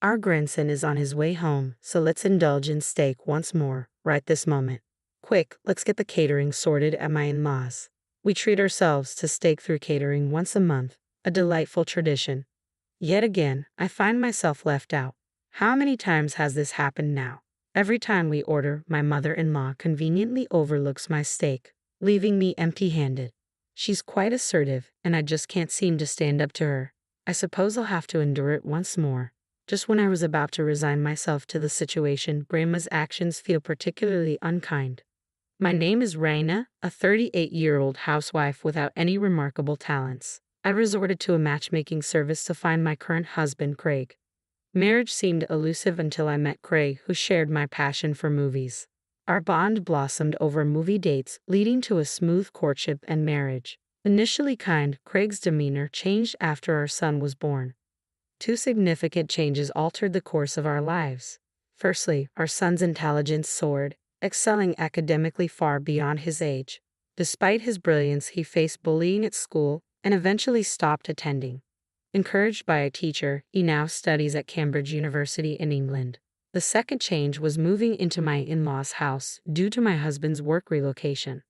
Our grandson is on his way home, so let's indulge in steak once more, right this moment. Quick, let's get the catering sorted at my in-laws. We treat ourselves to steak through catering once a month, a delightful tradition. Yet again, I find myself left out. How many times has this happened now? Every time we order, my mother-in-law conveniently overlooks my steak, leaving me empty-handed. She's quite assertive, and I just can't seem to stand up to her. I suppose I'll have to endure it once more. Just when I was about to resign myself to the situation, Grandma's actions feel particularly unkind. My name is Raina, a 38-year-old housewife without any remarkable talents. I resorted to a matchmaking service to find my current husband, Craig. Marriage seemed elusive until I met Craig, who shared my passion for movies. Our bond blossomed over movie dates, leading to a smooth courtship and marriage. Initially kind, Craig's demeanor changed after our son was born. Two significant changes altered the course of our lives. Firstly, our son's intelligence soared, excelling academically far beyond his age. Despite his brilliance, he faced bullying at school and eventually stopped attending. Encouraged by a teacher, he now studies at Cambridge University in England. The second change was moving into my in-laws' house due to my husband's work relocation.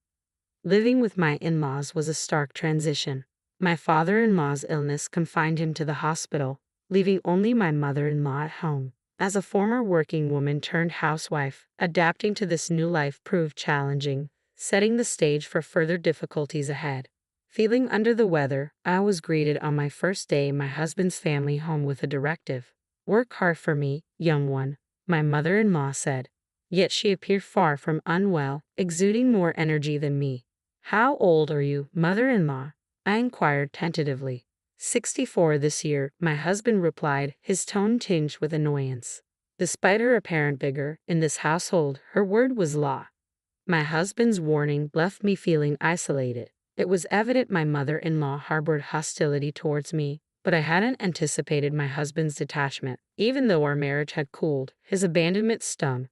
Living with my in-laws was a stark transition. My father-in-law's illness confined him to the hospital, leaving only my mother-in-law at home. As a former working woman turned housewife, adapting to this new life proved challenging, setting the stage for further difficulties ahead. Feeling under the weather, I was greeted on my first day in my husband's family home with a directive. "Work hard for me, young one," my mother-in-law said. Yet she appeared far from unwell, exuding more energy than me. "How old are you, mother-in-law?" I inquired tentatively. 64 this year, my husband replied, his tone tinged with annoyance. Despite her apparent vigor, in this household, her word was law. My husband's warning left me feeling isolated. It was evident my mother-in-law harbored hostility towards me, but I hadn't anticipated my husband's detachment. Even though our marriage had cooled, his abandonment stung.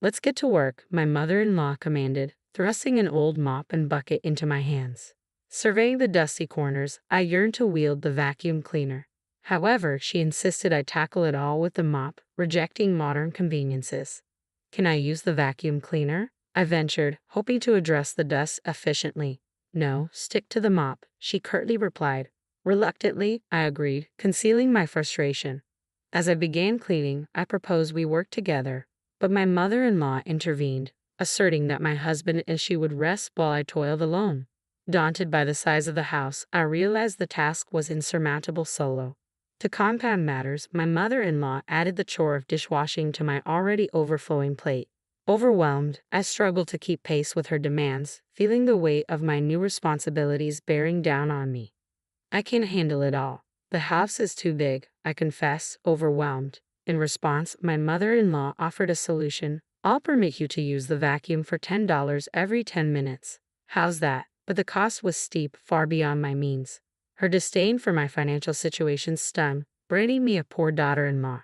"Let's get to work," my mother-in-law commanded, thrusting an old mop and bucket into my hands. Surveying the dusty corners, I yearned to wield the vacuum cleaner. However, she insisted I tackle it all with the mop, rejecting modern conveniences. "Can I use the vacuum cleaner?" I ventured, hoping to address the dust efficiently. "No, stick to the mop," she curtly replied. Reluctantly, I agreed, concealing my frustration. As I began cleaning, I proposed we work together, but my mother-in-law intervened, asserting that my husband and she would rest while I toiled alone. Daunted by the size of the house, I realized the task was insurmountable solo. To compound matters, my mother-in-law added the chore of dishwashing to my already overflowing plate. Overwhelmed, I struggled to keep pace with her demands, feeling the weight of my new responsibilities bearing down on me. "I can't handle it all. The house is too big," I confessed, overwhelmed. In response, my mother-in-law offered a solution. "I'll permit you to use the vacuum for $10 every 10 minutes. How's that?" But the cost was steep, far beyond my means. Her disdain for my financial situation stung, branding me a poor daughter-in-law.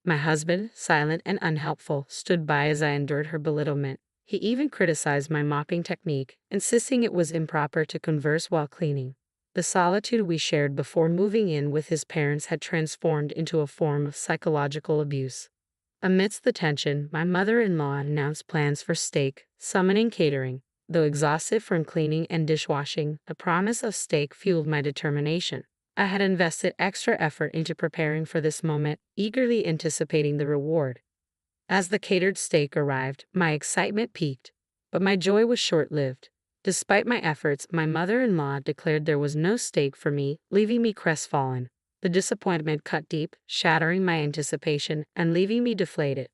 My husband, silent and unhelpful, stood by as I endured her belittlement. He even criticized my mopping technique, insisting it was improper to converse while cleaning. The solitude we shared before moving in with his parents had transformed into a form of psychological abuse. Amidst the tension, my mother-in-law announced plans for steak, summoning catering. Though exhausted from cleaning and dishwashing, the promise of steak fueled my determination. I had invested extra effort into preparing for this moment, eagerly anticipating the reward. As the catered steak arrived, my excitement peaked, but my joy was short-lived. Despite my efforts, my mother-in-law declared there was no steak for me, leaving me crestfallen. The disappointment cut deep, shattering my anticipation and leaving me deflated.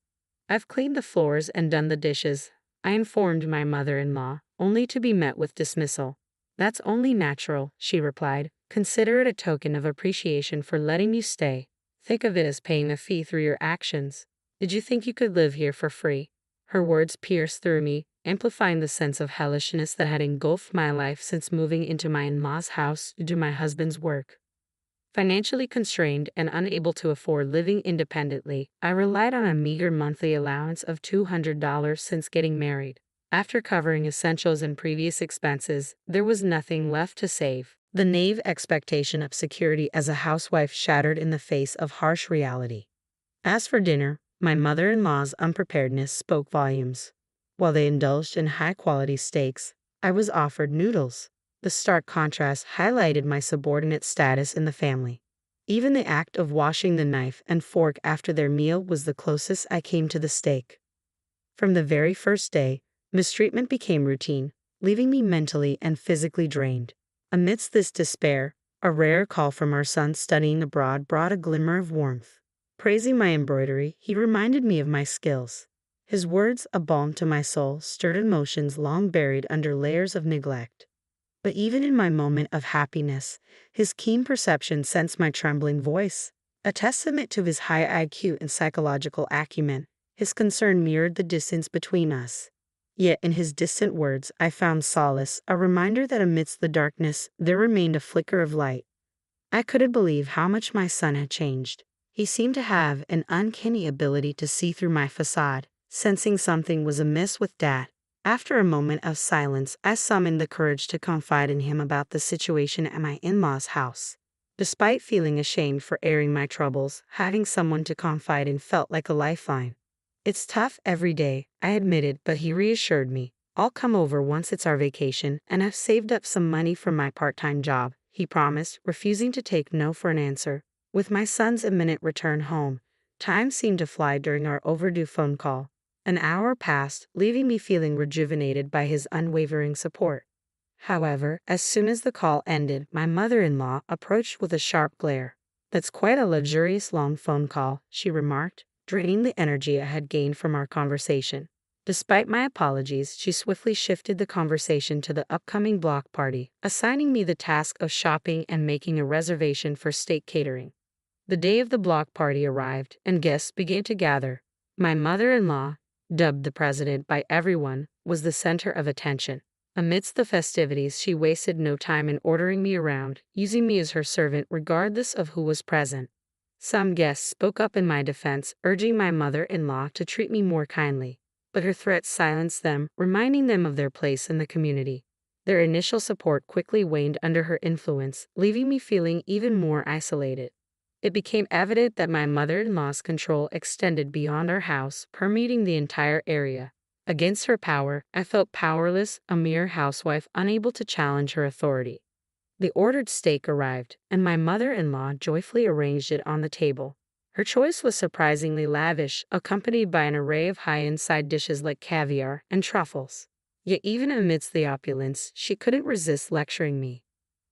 "I've cleaned the floors and done the dishes," I informed my mother-in-law, only to be met with dismissal. "That's only natural," she replied. "Consider it a token of appreciation for letting you stay. Think of it as paying a fee through your actions. Did you think you could live here for free?" Her words pierced through me, amplifying the sense of hellishness that had engulfed my life since moving into my in-laws' house due to my husband's work. Financially constrained and unable to afford living independently, I relied on a meager monthly allowance of $200 since getting married. After covering essentials and previous expenses, there was nothing left to save. The naive expectation of security as a housewife shattered in the face of harsh reality. As for dinner, my mother-in-law's unpreparedness spoke volumes. While they indulged in high-quality steaks, I was offered noodles. The stark contrast highlighted my subordinate status in the family. Even the act of washing the knife and fork after their meal was the closest I came to the steak. From the very first day, mistreatment became routine, leaving me mentally and physically drained. Amidst this despair, a rare call from our son studying abroad brought a glimmer of warmth. Praising my embroidery, he reminded me of my skills. His words, a balm to my soul, stirred emotions long buried under layers of neglect. But even in my moment of happiness, his keen perception sensed my trembling voice. A testament to his high IQ and psychological acumen, his concern mirrored the distance between us. Yet in his distant words I found solace, a reminder that amidst the darkness there remained a flicker of light. I couldn't believe how much my son had changed. He seemed to have an uncanny ability to see through my facade, sensing something was amiss with Dad. After a moment of silence, I summoned the courage to confide in him about the situation at my in-laws' house. Despite feeling ashamed for airing my troubles, having someone to confide in felt like a lifeline. "It's tough every day," I admitted, but he reassured me. "I'll come over once it's our vacation, and I've saved up some money from my part-time job," he promised, refusing to take no for an answer. With my son's imminent return home, time seemed to fly during our overdue phone call. An hour passed, leaving me feeling rejuvenated by his unwavering support. However, as soon as the call ended, my mother-in-law approached with a sharp glare. "That's quite a luxurious long phone call," she remarked, draining the energy I had gained from our conversation. Despite my apologies, she swiftly shifted the conversation to the upcoming block party, assigning me the task of shopping and making a reservation for steak catering. The day of the block party arrived, and guests began to gather. My mother-in-law, dubbed the president by everyone, was the center of attention. Amidst the festivities, she wasted no time in ordering me around, using me as her servant regardless of who was present. Some guests spoke up in my defense, urging my mother-in-law to treat me more kindly, but her threats silenced them, reminding them of their place in the community. Their initial support quickly waned under her influence, leaving me feeling even more isolated. It became evident that my mother-in-law's control extended beyond our house, permeating the entire area. Against her power, I felt powerless, a mere housewife unable to challenge her authority. The ordered steak arrived, and my mother-in-law joyfully arranged it on the table. Her choice was surprisingly lavish, accompanied by an array of high-end side dishes like caviar and truffles. Yet even amidst the opulence, she couldn't resist lecturing me.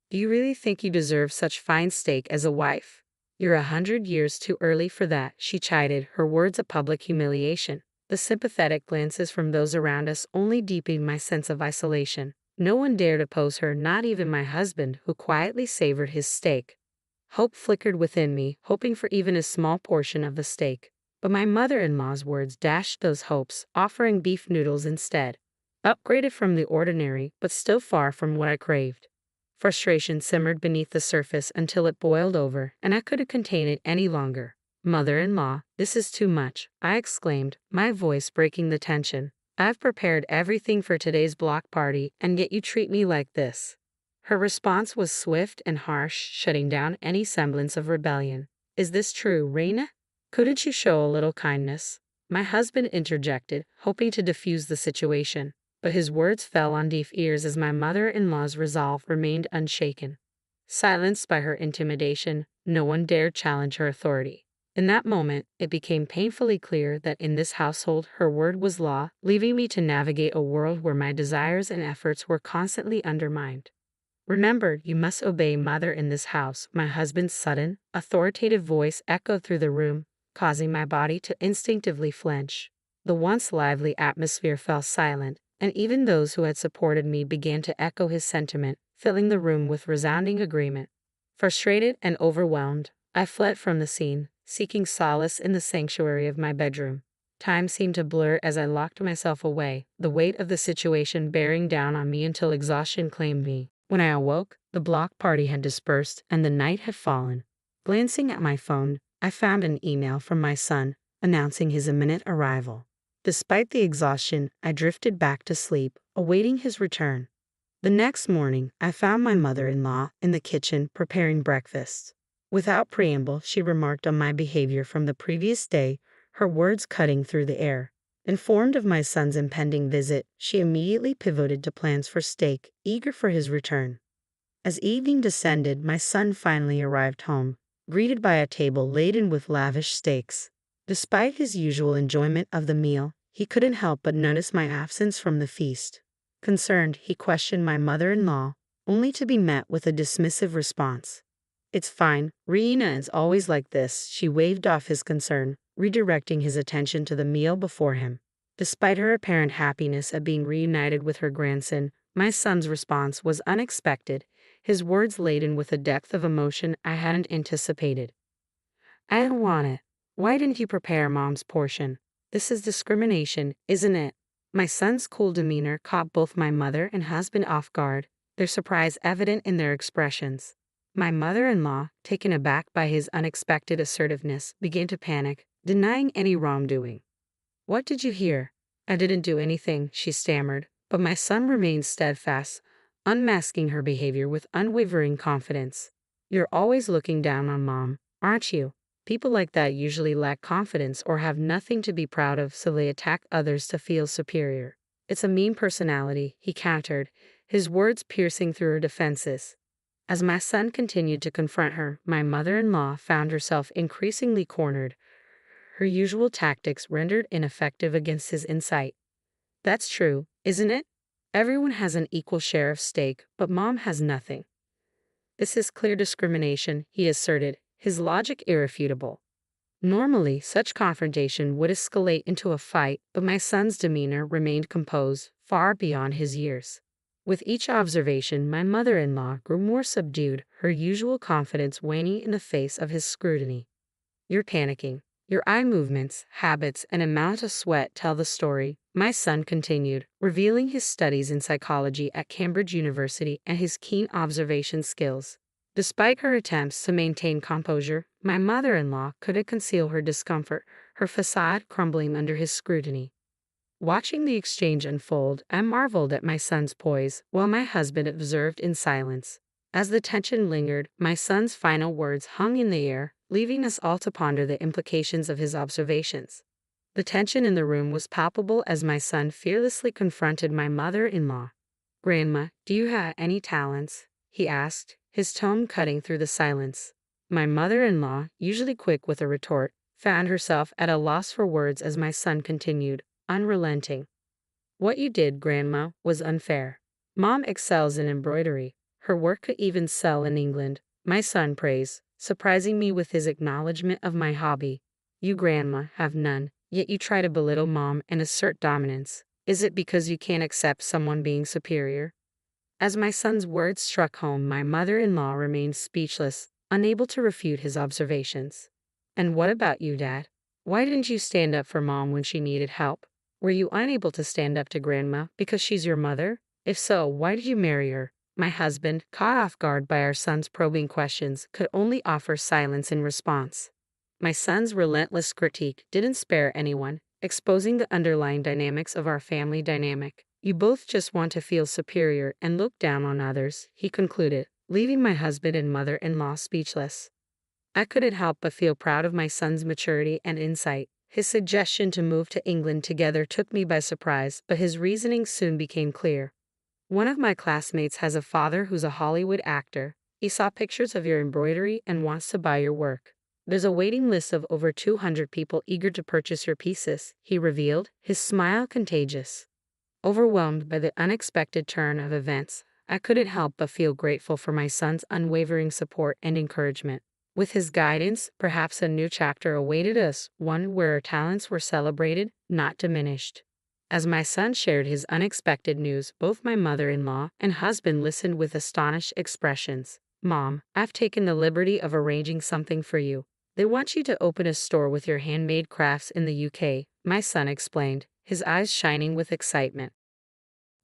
"Do you really think you deserve such fine steak as a wife? You're 100 years too early for that," she chided, her words a public humiliation. The sympathetic glances from those around us only deepened my sense of isolation. No one dared oppose her, not even my husband, who quietly savored his steak. Hope flickered within me, hoping for even a small portion of the steak. But my mother-in-law's words dashed those hopes, offering beef noodles instead. Upgraded from the ordinary, but still far from what I craved. Frustration simmered beneath the surface until it boiled over, and I couldn't contain it any longer. "Mother-in-law, this is too much," I exclaimed, my voice breaking the tension. "I've prepared everything for today's block party, and yet you treat me like this." Her response was swift and harsh, shutting down any semblance of rebellion. "Is this true, Raina? Couldn't you show a little kindness?" My husband interjected, hoping to defuse the situation, but his words fell on deaf ears as my mother-in-law's resolve remained unshaken. Silenced by her intimidation, no one dared challenge her authority. In that moment, it became painfully clear that in this household her word was law, leaving me to navigate a world where my desires and efforts were constantly undermined. "Remember, you must obey mother in this house," my husband's sudden, authoritative voice echoed through the room, causing my body to instinctively flinch. The once lively atmosphere fell silent, and even those who had supported me began to echo his sentiment, filling the room with resounding agreement. Frustrated and overwhelmed, I fled from the scene, seeking solace in the sanctuary of my bedroom. Time seemed to blur as I locked myself away, the weight of the situation bearing down on me until exhaustion claimed me. When I awoke, the block party had dispersed and the night had fallen. Glancing at my phone, I found an email from my son announcing his imminent arrival. Despite the exhaustion, I drifted back to sleep, awaiting his return. The next morning, I found my mother-in-law in the kitchen preparing breakfast. Without preamble, she remarked on my behavior from the previous day, her words cutting through the air. Informed of my son's impending visit, she immediately pivoted to plans for steak, eager for his return. As evening descended, my son finally arrived home, greeted by a table laden with lavish steaks. Despite his usual enjoyment of the meal, he couldn't help but notice my absence from the feast. Concerned, he questioned my mother-in-law, only to be met with a dismissive response. "It's fine, Raina is always like this," she waved off his concern, redirecting his attention to the meal before him. Despite her apparent happiness at being reunited with her grandson, my son's response was unexpected, his words laden with a depth of emotion I hadn't anticipated. "I don't want it. Why didn't you prepare Mom's portion? This is discrimination, isn't it?" My son's cool demeanor caught both my mother and husband off guard, their surprise evident in their expressions. My mother-in-law, taken aback by his unexpected assertiveness, began to panic, denying any wrongdoing. "What did you hear?" "I didn't do anything," she stammered, but my son remained steadfast, unmasking her behavior with unwavering confidence. "You're always looking down on Mom, aren't you? People like that usually lack confidence or have nothing to be proud of, so they attack others to feel superior. It's a mean personality," he countered, his words piercing through her defenses. As my son continued to confront her, my mother-in-law found herself increasingly cornered, her usual tactics rendered ineffective against his insight. "That's true, isn't it? Everyone has an equal share of steak, but Mom has nothing." "This is clear discrimination," he asserted, his logic irrefutable. Normally, such confrontation would escalate into a fight, but my son's demeanor remained composed, far beyond his years. With each observation, my mother-in-law grew more subdued, her usual confidence waning in the face of his scrutiny. "You're panicking. Your eye movements, habits, and amount of sweat tell the story," my son continued, revealing his studies in psychology at Cambridge University and his keen observation skills. Despite her attempts to maintain composure, my mother-in-law couldn't conceal her discomfort, her facade crumbling under his scrutiny. Watching the exchange unfold, I marveled at my son's poise, while my husband observed in silence. As the tension lingered, my son's final words hung in the air, leaving us all to ponder the implications of his observations. The tension in the room was palpable as my son fearlessly confronted my mother-in-law. "Grandma, do you have any talents?" he asked, his tone cutting through the silence. My mother-in-law, usually quick with a retort, found herself at a loss for words as my son continued, unrelenting. "What you did, Grandma, was unfair. Mom excels in embroidery. Her work could even sell in England," my son praised, surprising me with his acknowledgement of my hobby. "You, Grandma, have none, yet you try to belittle Mom and assert dominance. Is it because you can't accept someone being superior?" As my son's words struck home, my mother-in-law remained speechless, unable to refute his observations. "And what about you, Dad? Why didn't you stand up for Mom when she needed help? Were you unable to stand up to Grandma because she's your mother? If so, why did you marry her?" My husband, caught off guard by our son's probing questions, could only offer silence in response. My son's relentless critique didn't spare anyone, exposing the underlying dynamics of our family dynamic. "You both just want to feel superior and look down on others," he concluded, leaving my husband and mother-in-law speechless. I couldn't help but feel proud of my son's maturity and insight. His suggestion to move to England together took me by surprise, but his reasoning soon became clear. "One of my classmates has a father who's a Hollywood actor. He saw pictures of your embroidery and wants to buy your work. There's a waiting list of over 200 people eager to purchase your pieces," he revealed, his smile contagious. Overwhelmed by the unexpected turn of events, I couldn't help but feel grateful for my son's unwavering support and encouragement. With his guidance, perhaps a new chapter awaited us, one where our talents were celebrated, not diminished. As my son shared his unexpected news, both my mother-in-law and husband listened with astonished expressions. "Mom, I've taken the liberty of arranging something for you. They want you to open a store with your handmade crafts in the UK, my son explained, his eyes shining with excitement.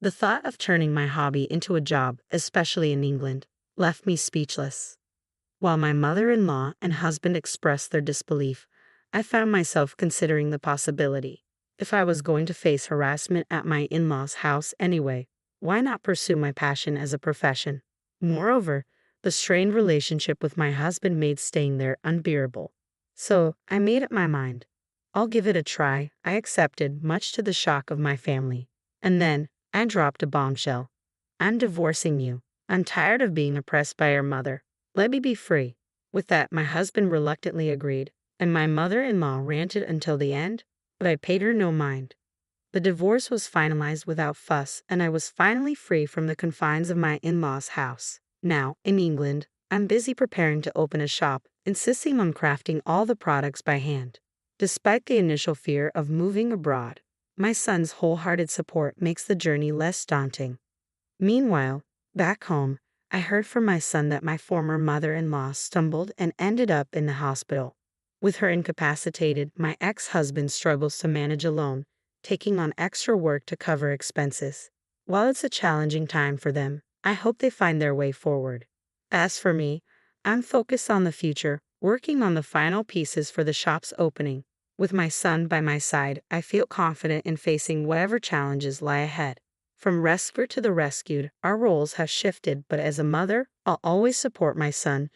The thought of turning my hobby into a job, especially in England, left me speechless. While my mother-in-law and husband expressed their disbelief, I found myself considering the possibility. If I was going to face harassment at my in-laws' house anyway, why not pursue my passion as a profession? Moreover, The strained relationship with my husband made staying there unbearable. So, I made up my mind. I'll give it a try. I accepted, much to the shock of my family. And then, I dropped a bombshell. I'm divorcing you. I'm tired of being oppressed by your mother. Let me be free. With that, my husband reluctantly agreed, and my mother-in-law ranted until the end, but I paid her no mind. The divorce was finalized without fuss, and I was finally free from the confines of my in-laws' house. Now, in England, I'm busy preparing to open a shop, insisting on crafting all the products by hand. Despite the initial fear of moving abroad, my son's wholehearted support makes the journey less daunting. Meanwhile, back home, I heard from my son that my former mother-in-law stumbled and ended up in the hospital. With her incapacitated, my ex-husband struggles to manage alone, taking on extra work to cover expenses. While it's a challenging time for them, I hope they find their way forward. As for me, I'm focused on the future, working on the final pieces for the shop's opening. With my son by my side, I feel confident in facing whatever challenges lie ahead. From rescuer to the rescued, our roles have shifted, but as a mother, I'll always support my son,